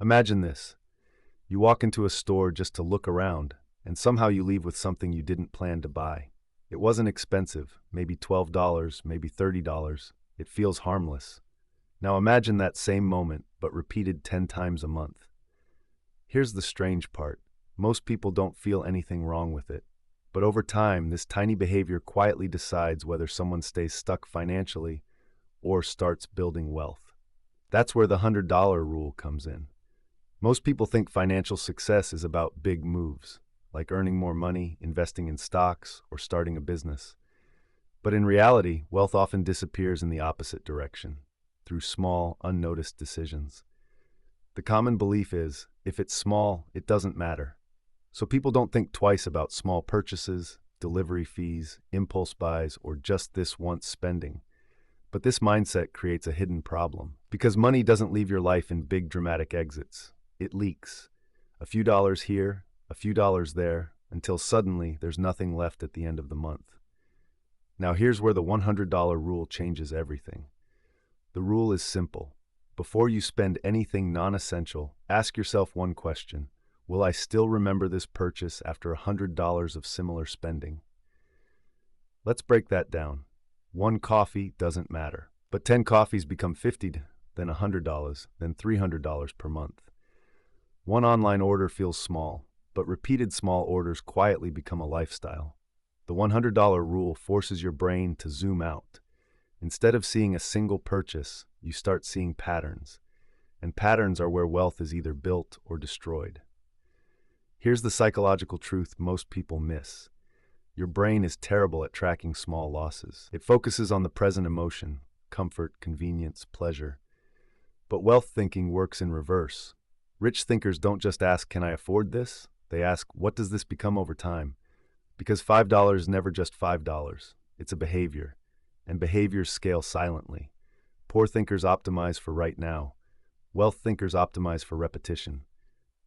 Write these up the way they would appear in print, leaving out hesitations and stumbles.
Imagine this. You walk into a store just to look around, and somehow you leave with something you didn't plan to buy. It wasn't expensive, maybe $12, maybe $30. It feels harmless. Now imagine that same moment, but repeated 10 times a month. Here's the strange part. Most people don't feel anything wrong with it. But over time, this tiny behavior quietly decides whether someone stays stuck financially or starts building wealth. That's where the $100 rule comes in. Most people think financial success is about big moves, like earning more money, investing in stocks, or starting a business. But in reality, wealth often disappears in the opposite direction, through small, unnoticed decisions. The common belief is, if it's small, it doesn't matter. So people don't think twice about small purchases, delivery fees, impulse buys, or just this once spending. But this mindset creates a hidden problem, because money doesn't leave your life in big dramatic exits. It leaks. A few dollars here, a few dollars there, until suddenly there's nothing left at the end of the month. Now here's where the $100 rule changes everything. The rule is simple. Before you spend anything non-essential, ask yourself one question. Will I still remember this purchase after $100 of similar spending? Let's break that down. One coffee doesn't matter, but 10 coffees become 50, then $100, then $300 per month. One online order feels small, but repeated small orders quietly become a lifestyle. The $100 rule forces your brain to zoom out. Instead of seeing a single purchase, you start seeing patterns. And patterns are where wealth is either built or destroyed. Here's the psychological truth most people miss. Your brain is terrible at tracking small losses. It focuses on the present emotion, comfort, convenience, pleasure. But wealth thinking works in reverse. Rich thinkers don't just ask, can I afford this? They ask, what does this become over time? Because $5 is never just $5. It's a behavior. And behaviors scale silently. Poor thinkers optimize for right now. Wealth thinkers optimize for repetition.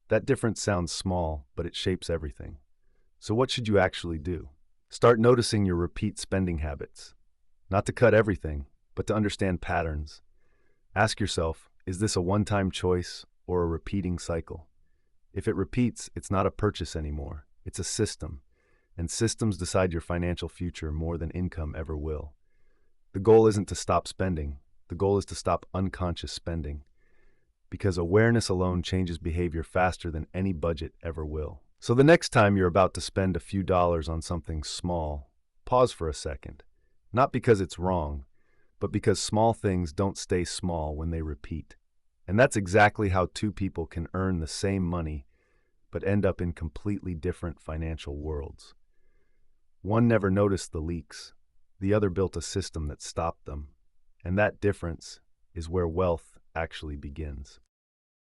That difference sounds small, but it shapes everything. So what should you actually do? Start noticing your repeat spending habits. Not to cut everything, but to understand patterns. Ask yourself, is this a one-time choice or a repeating cycle? If it repeats, it's not a purchase anymore. It's a system. And systems decide your financial future more than income ever will. The goal isn't to stop spending. The goal is to stop unconscious spending. Because awareness alone changes behavior faster than any budget ever will. So the next time you're about to spend a few dollars on something small, pause for a second. Not because it's wrong, but because small things don't stay small when they repeat. And that's exactly how two people can earn the same money, but end up in completely different financial worlds. One never noticed the leaks. The other built a system that stopped them. And that difference is where wealth actually begins.